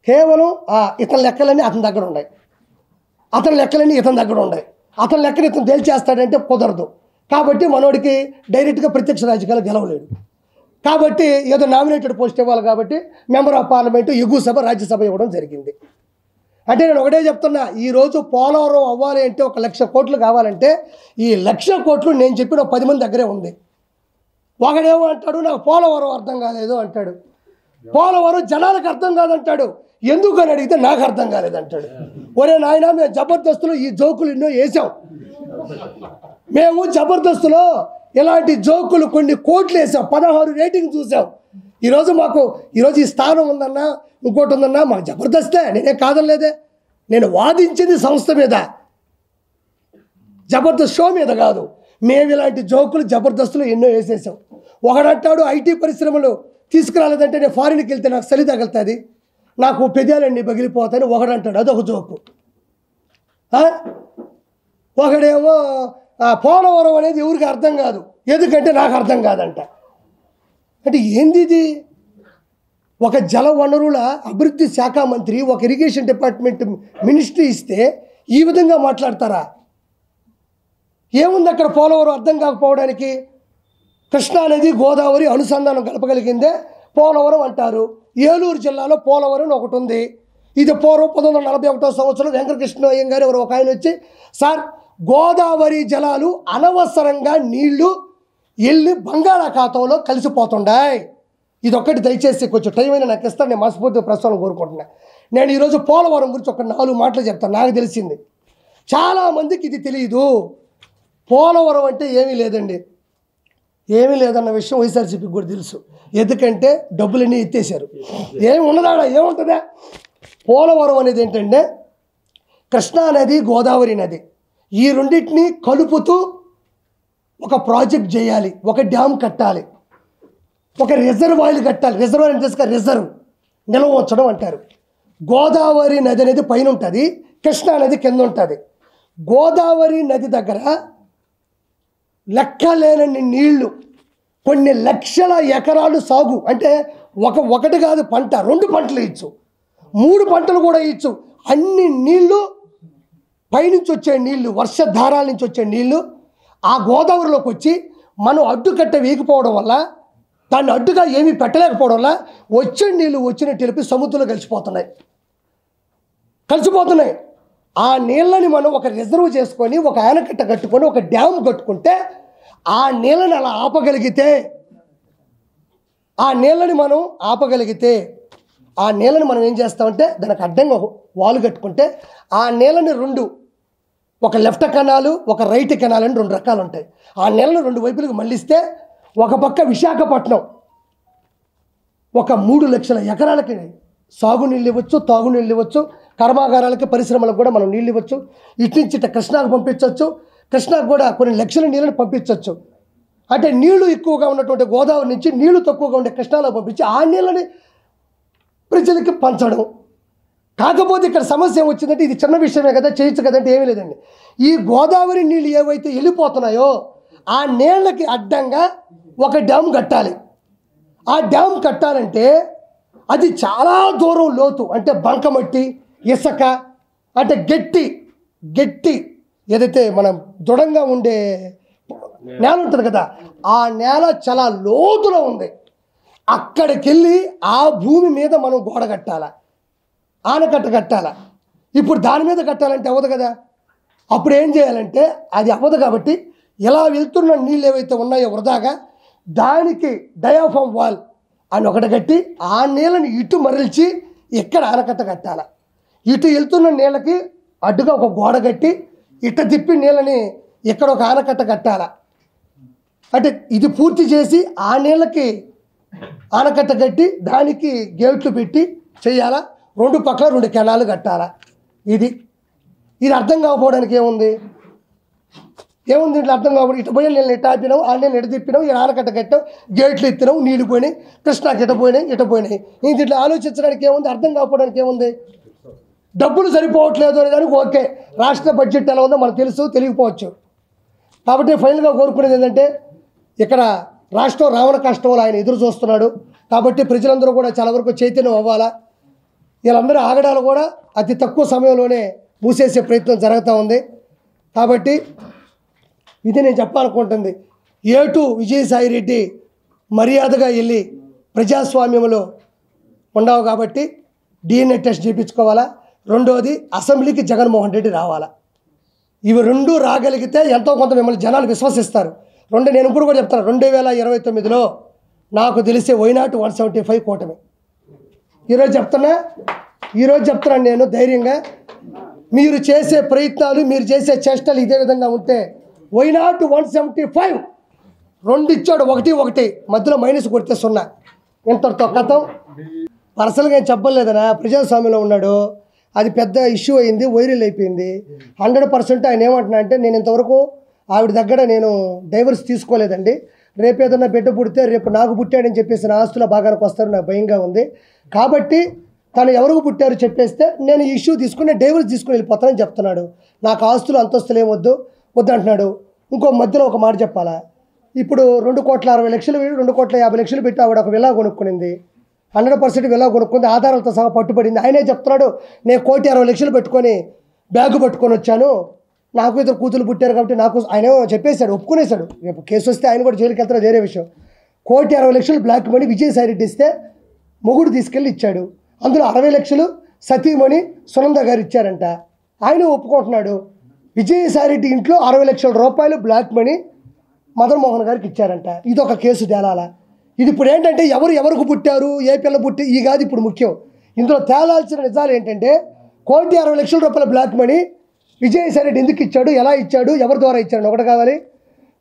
కేవలం ఇతని లెక్కలన్నీ అతని దగ్గర ఉన్నాయి, అతని లెక్కలన్నీ ఇతని దగ్గర ఉన్నాయి, అతని లెక్కని ఇతను తేల్చేస్తాడంటే కుదరదు. కాబట్టి మనోడికి డైరెక్ట్గా ప్రత్యక్ష రాజకీయాలు గెలవలేడు. కాబట్టి ఏదో నామినేటెడ్ పోస్ట్ ఇవ్వాలి కాబట్టి మెంబర్ ఆఫ్ పార్లమెంటు, ఎగువ సభ, రాజ్యసభ ఇవ్వడం జరిగింది. అంటే నేను ఒకటే చెప్తున్నా, ఈరోజు పోలవరం అవ్వాలి అంటే 1,00,000 కోట్లు కావాలంటే ఈ 1,00,000 కోట్లు నేను చెప్పిన 10 మంది దగ్గరే ఉంది. ఒకడేమో అంటాడు నాకు పోలవరం అర్థం కాలేదు అంటాడు, పోలవరం జనాలకు అర్థం కాదంటాడు, ఎందుకు అని అడిగితే నాకు అర్థం కాలేదంటాడు. ఒరే నాయన, మేము జబర్దస్తులో ఈ జోకులు ఎన్నో వేసాం, మేము జబర్దస్తులో ఇలాంటి జోకులు కొన్ని కోట్లు వేసాం, 16 రేటింగ్ చూసాం. ఈరోజు ఈ స్థానం ఉందన్నా, ఇంకోటి ఉందన్నా, మాకు జబర్దస్తే, నేనే కాదనలేదే. నేను వాదించింది సంస్థ మీద, జబర్దస్త్ షో మీద కాదు. మేము ఇలాంటి జోకులు జబర్దస్తులు ఎన్నో వేసేసాం. ఒకడంటాడు ఐటీ పరిశ్రమలు తీసుకురాలేదంటే నేను ఫారిన్కి వెళ్తే నాకు చలి తగులుతుంది, నాకు పెదాలన్నీ పగిలిపోతాయని ఒకడంటాడు, అదొక జోకు. ఒకడేమో పోలవరం అనేది ఎవరికి అర్థం కాదు, ఎందుకంటే నాకు అర్థం కాదంట. అంటే ఏంది ఇది? ఒక జల వనరుల అభివృద్ధి శాఖ మంత్రి, ఒక ఇరిగేషన్ డిపార్ట్మెంట్ మినిస్ట్రీ ఇస్తే ఈ విధంగా మాట్లాడతారా? ఏముంది అక్కడ పోలవరం అర్థం కాకపోవడానికి? కృష్ణా నది గోదావరి అనుసంధానం కలపగలిగిందే పోలవరం అంటారు. ఏలూరు జిల్లాలో పోలవరం ఒకటి ఉంది. ఇది పూర్వం 1941 సంవత్సరం వెంకటకృష్ణ అయ్యంగారు ఎవరు ఒక ఆయన వచ్చి, సార్ గోదావరి జలాలు అనవసరంగా నీళ్లు వెళ్ళి బంగాళాఖాతంలో కలిసిపోతుండాయి, ఇదొక్కటి దయచేసి కొంచెం టైం అయినా నాకు ఇస్తాను, నేను మనస్ఫూర్తిగా ప్రస్తుతం కోరుకుంటున్నా. నేను ఈరోజు పోలవరం గురించి ఒక 4 మాటలు చెప్తాను. నాకు తెలిసింది, చాలామందికి ఇది తెలియదు. పోలవరం అంటే ఏమీ లేదండి, ఏమీ లేదన్న విషయం వైఎస్ఆర్సీపీకి కూడా తెలుసు, ఎందుకంటే డబ్బులన్నీ ఎత్తేసారు. ఏమి ఉన్నదాడా, ఏముంటుందా? పోలవరం అనేది ఏంటంటే కృష్ణా నది గోదావరి నది ఈ రెండింటిని కలుపుతూ ఒక ప్రాజెక్ట్ చేయాలి, ఒక డ్యామ్ కట్టాలి, ఒక రిజర్వాయర్లు కట్టాలి. రిజర్వాయర్ అంటే రిజర్వ్ నిల్వ ఉంచడం అంటారు. గోదావరి నది అనేది పైన ఉంటుంది, కృష్ణా నది కింద ఉంటుంది. గోదావరి నది దగ్గర లెక్కలేనన్ని నీళ్లు, కొన్ని లక్షల ఎకరాలు సాగు, అంటే ఒకటి కాదు పంట, 2 పంటలు ఇచ్చు, 3 పంటలు కూడా ఇచ్చు. అన్ని నీళ్లు పైనుంచి వచ్చే నీళ్లు, వర్షధారాల నుంచి వచ్చే నీళ్లు ఆ గోదావరిలోకి వచ్చి మనం అడ్డుకట్ట వేయకపోవడం వల్ల, దాన్ని అడ్డుగా ఏమీ పెట్టలేకపోవడం వల్ల వచ్చే నీళ్లు వచ్చినట్టు తెలిపి సముద్రంలో కలిసిపోతున్నాయి. ఆ నీళ్ళని మనం ఒక రిజర్వ్ చేసుకొని, ఒక ఆనకట్ట కట్టుకొని, ఒక డ్యామ్ కట్టుకుంటే ఆ నీళ్ళని అలా ఆపగలిగితే, ఆ నీళ్ళని మనం ఏం చేస్తామంటే దానికి అడ్డంగా వాలు కట్టుకుంటే ఆ నీళ్ళని 2, ఒక లెఫ్ట్ కెనాలు, ఒక రైట్ కెనాల్ అని 2 రకాలు ఉంటాయి. ఆ నీళ్ళని 2 వైపులకు మళ్ళిస్తే ఒక పక్క విశాఖపట్నం ఒక 3 లక్షల ఎకరాలకి సాగునీళ్ళు ఇవ్వచ్చు, తాగునీళ్ళు ఇవ్వచ్చు, కర్మాగారాలకి, పరిశ్రమలకు కూడా మనం నీళ్ళు ఇవ్వచ్చు. ఇటు నుంచి కృష్ణాకు పంపించవచ్చు, కృష్ణాకు కూడా కొన్ని లక్షల నీళ్ళని పంపించవచ్చు. అంటే నీళ్లు ఎక్కువగా ఉన్నటువంటి గోదావరి నుంచి నీళ్లు తక్కువగా ఉండే కృష్ణాలో పంపించి ఆ నీళ్ళని ప్రజలకి పంచడం. కాకపోతే ఇక్కడ సమస్య వచ్చిందంటే ఇది చిన్న విషయమే కదా, చేయొచ్చు కదంటే ఏమీ లేదండి. ఈ గోదావరి నీళ్ళు ఏవైతే వెళ్ళిపోతున్నాయో ఆ నీళ్ళకి అడ్డంగా ఒక డ్యామ్ కట్టాలి. ఆ డ్యామ్ కట్టాలంటే అది చాలా దూరం లోతు, అంటే బంకమట్టి, ఇసుక, అంటే గట్టి ఏదైతే మనం దృఢంగా ఉండే నేల ఉంటుంది కదా, ఆ నేల చాలా లోతులో ఉంది. అక్కడికి వెళ్ళి ఆ భూమి మీద మనం గోడ కట్టాలా, ఆనకట్ట కట్టాలా. ఇప్పుడు దాని మీద కట్టాలంటే అవ్వదు కదా. అప్పుడు ఏం చేయాలంటే అది అవ్వదు కాబట్టి ఇలా వెళ్తున్న నీళ్ళు ఏవైతే ఉన్నాయో వృధాగా, దానికి డయాఫామ్ వాల్ అని ఒకటి కట్టి ఆ నీళ్ళని ఇటు మరల్చి ఇక్కడ ఆనకట్ట కట్టాల. ఇటు వెళ్తున్న నీళ్ళకి అడ్డుగా ఒక గోడ కట్టి ఇట్ట తిప్పి నీళ్ళని ఇక్కడ ఒక ఆనకట్ట కట్టాల. అంటే ఇది పూర్తి చేసి ఆ నీళ్ళకి ఆనకట్ట కట్టి దానికి గేట్లు పెట్టి చేయాలా. 2 పక్కల 2 కెనాలు కట్టాలా. ఇది అర్థం కాకపోవడానికి ఏముంది ఇట్లా అర్థం కాకపోతే ఇటు పోయి నీళ్ళు ఇట్ట ఆపినావు, ఆ నీళ్ళు ఇటు తిప్పినావు, ఈ ఆనకట్ట కట్టావు, గేట్లు ఎత్తినావు, నీళ్ళు పోయినాయి, కృష్ణాకి ఇట పోయినాయి. ఇంక ఇట్లా ఆలోచించడానికి ఏముంది, అర్థం కాకపోవడానికి ఏముంది. డబ్బులు సరిపోవట్లేదు అనే దానికి ఓకే, రాష్ట్ర బడ్జెట్ ఎలా ఉందో మనకు తెలుసు, తెలియకపోవచ్చు. కాబట్టి ఫైనల్గా కోరుకునేది ఏంటంటే ఇక్కడ రాష్ట్రం రావణ కష్టంలో ఆయన ఎదురు చూస్తున్నాడు. కాబట్టి ప్రజలందరూ కూడా చాలా వరకు చైతన్యం అవ్వాలా. వీళ్ళందరూ ఆగడాలు కూడా అతి తక్కువ సమయంలోనే మూసేసే ప్రయత్నం జరుగుతూ ఉంది. కాబట్టి ఇది నేను చెప్పాలనుకుంటుంది. ఏటు విజయసాయిరెడ్డి మర్యాదగా వెళ్ళి ప్రజాస్వామ్యంలో ఉండవు కాబట్టి DNA టెస్ట్ చేయించుకోవాలా. రెండోది అసెంబ్లీకి జగన్మోహన్ రెడ్డి రావాలా. ఇవి రెండు రాగలిగితే ఎంతో కొంత మిమ్మల్ని జనాలు విశ్వసిస్తారు. నేను ఇప్పుడు కూడా చెప్తాను, 2029లో నాకు తెలిసే వైనాట్ 175 కూటమి. ఈరోజు చెప్తున్నాను నేను ధైర్యంగా, మీరు చేసే ప్రయత్నాలు, మీరు చేసే చేష్టలు ఇదే విధంగా ఉంటే వైనాట్ 175. 2 ఇచ్చాడు, 1 మధ్యలో మైనస్ కొడితే 0. ఇంతటితో కథం. పర్సనల్గా ఏం చెప్పలేదనా, ప్రజాస్వామ్యంలో ఉన్నాడు, అది పెద్ద ఇష్యూ అయింది, వైరల్ అయిపోయింది. 100% ఆయన ఏమంటున్నా అంటే, నేను ఇంతవరకు ఆవిడ దగ్గర నేను డైవర్స్ తీసుకోలేదండి, రేపు ఏదన్నా బిడ్డ పుడితే రేపు నాకు పుట్టాడని చెప్పేసి నా ఆస్తుల భాగానికి వస్తారు, నాకు భయంగా ఉంది. కాబట్టి తను ఎవరికి పుట్టారు చెప్పేస్తే నేను ఈ ఇష్యూ తీసుకుని డైవర్స్ తీసుకుని వెళ్ళిపోతానని చెప్తున్నాడు. నాకు ఆస్తులు అంతస్తులు ఏమొద్దు అంటున్నాడు. ఇంకో మధ్యలో ఒక మాట చెప్పాలా, ఇప్పుడు 2,60,00,000 2,50,00,000 పెట్టి ఆవిడ ఒక విలా కొనుక్కునింది. 100% విలా కొనుక్కుంది, ఆధారాలతో సహా పట్టుబడింది. ఆయనే చెప్తున్నాడు, నేను 1,60,00,000 పెట్టుకొని బ్యాగు పట్టుకొని వచ్చాను, నాకు ఇద్దరు కూతురు పుట్టారు కాబట్టి నాకు, ఆయన చెప్పేశాడు, ఒప్పుకునేశాడు. రేపు కేసు వస్తే ఆయన కూడా జైలుకి వెళ్తారో వేరే విషయం. 1,60,00,000 బ్లాక్ మనీ విజయసాయిరెడ్డి ఇస్తే మొగుడు తీసుకెళ్ళి ఇచ్చాడు. అందులో 60,00,000 సతీమణి సునంద గారు ఇచ్చారంట. ఆయన ఒప్పుకుంటున్నాడు. విజయసాయిరెడ్డి ఇంట్లో 60,00,000 రూపాయలు బ్లాక్ మనీ మదన్ మోహన్ గారికి ఇచ్చారంట. ఇదొక కేసు తేలాలా. ఇది ఇప్పుడు ఏంటంటే ఎవరికి పుట్టారు, ఏ పిల్ల పుట్టి, ఈ కాదు ఇప్పుడు ముఖ్యం. ఇందులో తేలాల్సిన నిజాలు ఏంటంటే 1,60,00,000 రూపాయల బ్లాక్ మనీ విజయసాయిరెడ్డి ఎందుకు ఇచ్చాడు, ఎలా ఇచ్చాడు, ఎవరి ద్వారా ఇచ్చాడు ఒకటి కావాలి.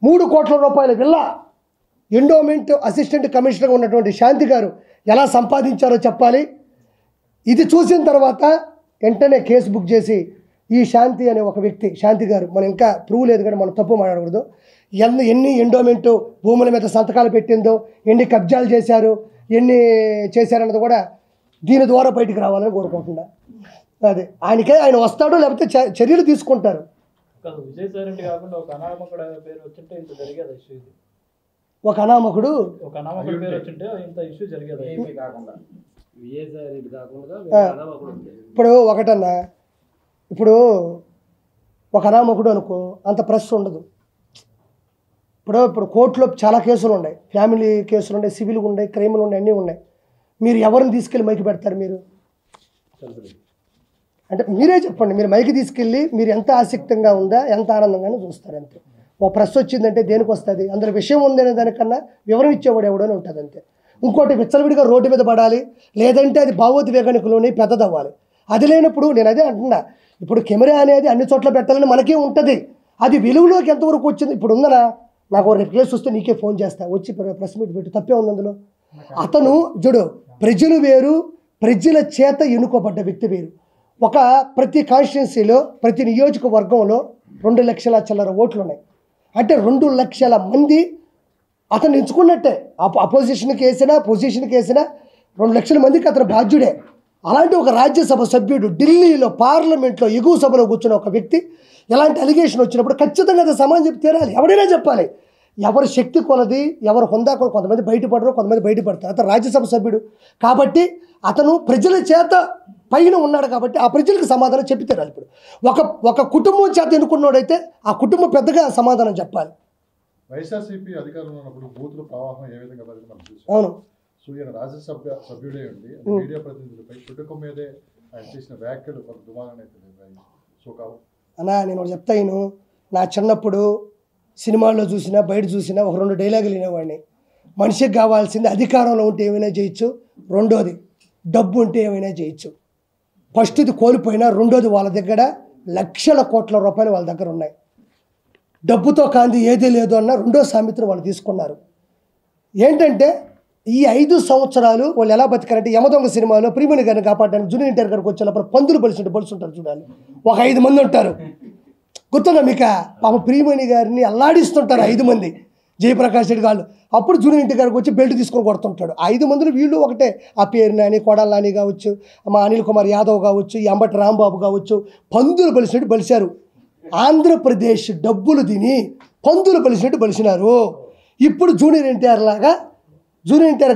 3 కోట్ల రూపాయల విల్లా ఎండోమెంట్ అసిస్టెంట్ కమిషనర్గా ఉన్నటువంటి శాంతి గారు ఎలా సంపాదించారో చెప్పాలి. ఇది చూసిన తర్వాత వెంటనే కేసు బుక్ చేసి ఈ శాంతి అనే ఒక వ్యక్తి, శాంతి గారు, మనం ఇంకా ప్రూవ్ లేదు కానీ మనం తప్పు మాట్లాడకూడదు, ఎన్ని ఎండోమెంటు భూముల మీద సంతకాలు పెట్టిందో, ఎన్ని కబ్జాలు చేశారు, ఎన్ని చేశారన్నది కూడా దీని ద్వారా బయటికి రావాలని కోరుకుంటున్నా. అదే ఆయన వస్తాడు, లేకపోతే చర్యలు తీసుకుంటారు. ఒక అనామకుడు ఇప్పుడు ఒకటన్నా, ఇప్పుడు ఒక అనామకుడు అనుకో అంత ప్రెస్ ఉండదు. ఇప్పుడు కోర్టులో చాలా కేసులు ఉన్నాయి, ఫ్యామిలీ కేసులు ఉన్నాయి, సివిల్ ఉన్నాయి, క్రైమ్లు ఉన్నాయి, అన్నీ ఉన్నాయి. మీరు ఎవరిని తీసుకెళ్ళి మైకి పెడతారు? మీరు అంటే మీరే చెప్పండి. మీరు మైకి తీసుకెళ్ళి మీరు ఎంత ఆసక్తంగా ఉందా, ఎంత ఆనందంగానూ చూస్తారు అంతే. ఓ ప్రెస్ వచ్చిందంటే దేనికి వస్తుంది? అందులో విషయం ఉందనే దానికన్నా వివరణ ఇచ్చేవాడు ఎవడని ఉంటుంది అంతే. ఇంకోటి విచ్చలవిడిగా రోడ్డు మీద పడాలి, లేదంటే అది భావోద్వేగానికులోనే పెద్దదవ్వాలి. అది లేనప్పుడు నేను అదే అంటున్నా, ఇప్పుడు కెమెరా అనేది అన్ని చోట్ల పెట్టాలని మనకే ఉంటుంది. అది వెలుగులోకి ఎంతవరకు వచ్చింది? ఇప్పుడు ఉందనా, నాకు రేపు కేసు వస్తే నీకే ఫోన్ చేస్తా, వచ్చి ప్రెస్ మీట్ పెట్టి, తప్పే ఉంది అందులో. అతను చూడు, ప్రజలు వేరు, ప్రజల చేత ఎన్నుకోబడ్డ వ్యక్తి వేరు. ప్రతి కాన్స్టిట్యున్సీలో, ప్రతి నియోజకవర్గంలో 2 లక్షల చిల్లర ఓట్లు ఉన్నాయి. అంటే 2 లక్షల మంది అతను ఎంచుకున్నట్టే. అపోజిషన్కి వేసినా, పొజిషన్కి వేసినా 2 లక్షల మందికి అతను బాధ్యుడే. అలాంటి ఒక రాజ్యసభ సభ్యుడు ఢిల్లీలో పార్లమెంట్లో ఎగువ సభలో కూర్చున్న ఒక వ్యక్తి ఎలాంటి అలిగేషన్ వచ్చినప్పుడు ఖచ్చితంగా అది సమాధానం చెప్పి తీరాలి. ఎవరైనా చెప్పాలి. ఎవరి శక్తి కొలది, ఎవరు హొందా కొలది, కొంతమంది బయటపడరు, కొంతమంది బయటపడతారు. అతను రాజ్యసభ సభ్యుడు కాబట్టి అతను ప్రజల చేత పైన ఉన్నాడు కాబట్టి ఆ ప్రజలకు సమాధానం చెప్పి తీరాలి. ఇప్పుడు ఒక కుటుంబం చేత ఎన్నుకున్నాడైతే ఆ కుటుంబం పెద్దగా సమాధానం చెప్పాలి. వైఎస్ఆర్సీపీ అధికారంలో ఉన్నప్పుడు బూతుల ప్రవాహం ఏ విధంగా మనం చూసాం. అవును. సో ఈయన రాజ్యసభ సభ్యుడే ఉండి మీడియా ప్రతినిధులపై కుటుంబం మీదే ఆయన చేసిన వ్యాఖ్యలు కొంత దుమారాన్ని సో కావు అన్నా. నేను చెప్తాను, నా చిన్నప్పుడు సినిమాల్లో చూసినా, బయట చూసినా ఒక 2 డైలాగులు వినేవాడిని. మనిషికి కావాల్సింది అధికారంలో ఉంటే ఏమైనా చేయొచ్చు, రెండోది డబ్బు ఉంటే ఏమైనా చేయొచ్చు. ఫస్ట్ది కోల్పోయినా, రెండోది వాళ్ళ దగ్గర లక్షల కోట్ల రూపాయలు వాళ్ళ దగ్గర ఉన్నాయి. డబ్బుతో కాంది ఏదీ లేదు అన్న రెండో సామెతను వాళ్ళు తీసుకున్నారు. ఏంటంటే ఈ 5 సంవత్సరాలు వాళ్ళు ఎలా బతికారంటే, యమదొంగ సినిమాలో ప్రియమణి గారిని కాపాడడానికి జూనియర్ ఎన్టీఆర్ గారికి వచ్చేటప్పుడు పందులు బలిసినట్టు చూడాలి. ఒక 5 మంది ఉంటారు, గుర్తుందా మీకు? పాప ప్రియమణి గారిని అల్లాడిస్తుంటారు 5 మంది, జయప్రకాష్ రెడ్డి గారు. అప్పుడు జూనియర్ ఎన్టీఆర్ గారికి వచ్చి బెల్ట్ తీసుకొని కొడుతుంటాడు. 5 మందిలో వీళ్ళు ఒకటే, ఆ పేరు నాని, కొడాల నాని కావచ్చు, మా అనిల్ కుమార్ యాదవ్ కావచ్చు, ఈ అంబటి రాంబాబు కావచ్చు, పందులు బలిసినట్టు బలిశారు. ఆంధ్రప్రదేశ్ డబ్బులు తిని పందులు బలిసినట్టు బలిసినారు. ఇప్పుడు జూనియర్ ఎన్టీఆర్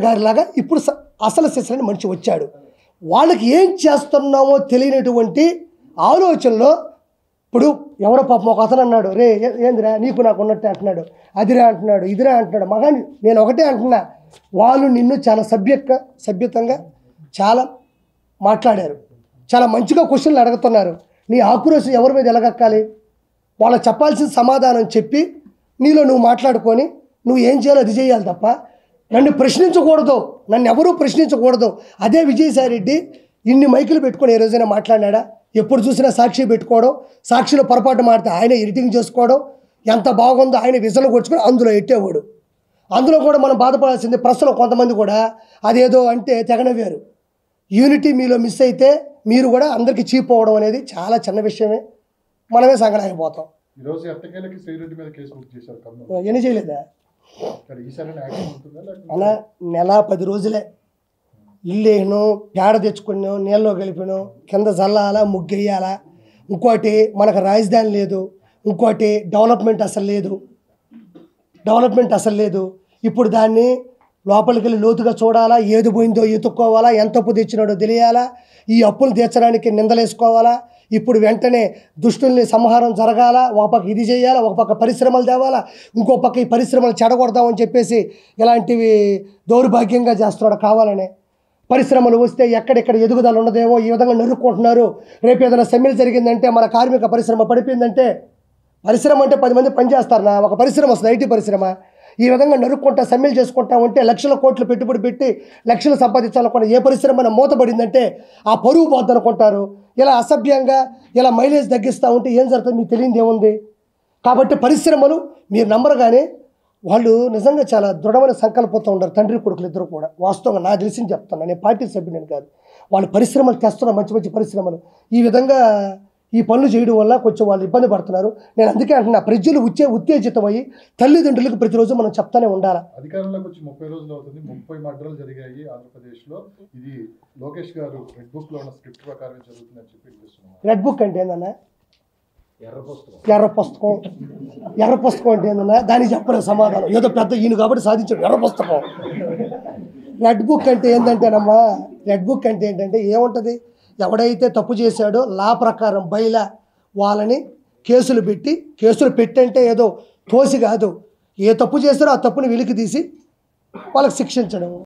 గారిలాగా ఇప్పుడు అసలు శిశులని మనిషి వచ్చాడు. వాళ్ళకి ఏం చేస్తున్నామో తెలియనటువంటి ఆలోచనలో ఇప్పుడు ఎవరో పాపం ఒక అతను అన్నాడు, రే ఏందిరా నీకు నాకు ఉన్నట్టే అంటున్నాడు, అదిరా అంటున్నాడు, ఇదిరా అంటున్నాడు. మగాని నేను ఒకటే అంటున్నా, వాళ్ళు నిన్ను చాలా సభ్యతంగా చాలా మాట్లాడారు, చాలా మంచిగా క్వశ్చన్లు అడుగుతున్నారు. నీ ఆక్రోశం ఎవరి మీద ఎలగక్కాలి? వాళ్ళకి చెప్పాల్సిన సమాధానం చెప్పి నీలో నువ్వు మాట్లాడుకొని నువ్వు ఏం చేయాలో అది చేయాలి తప్ప నన్ను ప్రశ్నించకూడదు, నన్ను ఎవరూ ప్రశ్నించకూడదు. అదే విజయసాయి రెడ్డి ఇన్ని మైకులు పెట్టుకొని ఏ రోజైనా మాట్లాడినాడా? ఎప్పుడు చూసినా సాక్షి పెట్టుకోవడం, సాక్షిలో పొరపాటు మాడితే ఆయన ఎడిటింగ్ చేసుకోవడం, ఎంత బాగుందో ఆయన విజలు కొట్టుకొని అందులో ఎట్టేవాడు. అందులో కూడా మనం బాధపడాల్సింది ప్రెస్లో కొంతమంది కూడా అదేదో అంటే తెగనవ్వారు. యూనిటీ మీలో మిస్ అయితే మీరు కూడా అందరికీ చీప్ అవ్వడం అనేది చాలా చిన్న విషయమే, మనమే సంగనాగిపోతాం. ఈరోజు ఎట్టకేలకి శ్రీరెడ్డి మీద కేసు బుక్ చేశారు కర్నూలు. ఎన్ని చేయలేదా అలా నెల 10 రోజులే ఇల్లు వేయను, పేడ తెచ్చుకున్నాను, నీళ్ళలో కలిపాను, కింద జల్లాలా, ముగ్గెయ్యాలా, ఇంకోటి మనకు రాజధాని లేదు, ఇంకోటి డెవలప్మెంట్ అసలు లేదు. ఇప్పుడు దాన్ని లోపలికి వెళ్ళి లోతుగా చూడాలా, ఏది పోయిందో ఎత్తుక్కోవాలా, ఎంత అప్పు తెచ్చినాడో తెలియాలా, ఈ అప్పులు తీర్చడానికి నిందలేసుకోవాలా, ఇప్పుడు వెంటనే దుష్టుల్ని సంహారం జరగాల, ఒక పక్క ఇది చేయాలా, ఒక పక్క పరిశ్రమలు తేవాలా, ఇంకో పక్క ఈ పరిశ్రమలు చెడగొడదామని చెప్పేసి ఇలాంటివి దౌర్భాగ్యంగా చేస్తున్నాడు కావాలనే. పరిశ్రమలు వస్తే ఎక్కడెక్కడ ఎదుగుదల ఉండదేమో ఈ విధంగా నరుక్కుంటున్నారు. రేపు ఏదైనా సమ్మెలు జరిగిందంటే, మన కార్మిక పరిశ్రమ పడిపోయిందంటే, పరిశ్రమ అంటే 10 మంది పనిచేస్తారనా, ఒక పరిశ్రమ వస్తుంది, ఐటీ పరిశ్రమ. ఈ విధంగా నరుక్కుంటా సమ్మెలు చేసుకుంటా ఉంటే లక్షల కోట్లు పెట్టుబడి పెట్టి లక్షలు సంపాదించాలనుకున్న ఏ పరిశ్రమ మూతపడిందంటే ఆ పరువు పోద్ది అనుకుంటారు. ఇలా అసభ్యంగా ఇలా మైలేజ్ తగ్గిస్తూ ఉంటే ఏం జరుగుతుంది మీకు తెలియదు ఏముంది. కాబట్టి పరిశ్రమలు మీరు నమ్మరుగానే వాళ్ళు నిజంగా చాలా దృఢమైన సంకల్పంతో ఉన్నారు, తండ్రి కొడుకులు ఇద్దరు కూడా. వాస్తవంగా నాకు తెలిసింది చెప్తాను, నేను పార్టీ సభ్యుని కాదు. వాళ్ళు పరిశ్రమలు తెస్తున్నారు, మంచి మంచి పరిశ్రమలు. ఈ విధంగా ఈ పనులు చేయడం వల్ల కొంచెం వాళ్ళు ఇబ్బంది పడుతున్నారు. నేను అందుకే అంటున్నా, ప్రజలు ఉత్తేజితమయ్యి తల్లిదండ్రులకు ప్రతిరోజు మనం చెప్తానే ఉండాలి. అధికారంలోకి వచ్చి 30 రోజులు అవుతుంది, 30 మర్డర్లు జరిగాయి ఆంధ్రప్రదేశ్లో. ఇది లోకేష్ గారు రెడ్ బుక్ లో ఉన్న స్క్రిప్ట్ ప్రకారం జరుగుతుందని చెప్పి తెలుస్తున్నాం. రెడ్ బుక్ అంటే ఏందన్నా? ఎర్ర పుస్తకం అంటే ఏందన్నా? దానికి చెప్పలేదు సమాధానం. ఏదో పెద్ద ఈయన కాబట్టి సాధించాడు ఎర్ర పుస్తకం. రెడ్ బుక్ అంటే ఏంటంటేనమ్మా, రెడ్ బుక్ అంటే ఏంటంటే ఏముంటుంది, ఎవడైతే తప్పు చేశాడో లా ప్రకారం బయలా వాళ్ళని కేసులు పెట్టంటే ఏదో తోసి కాదు, ఏ తప్పు చేస్తారో ఆ తప్పుని వెలికి తీసి వాళ్ళకి శిక్షించడం.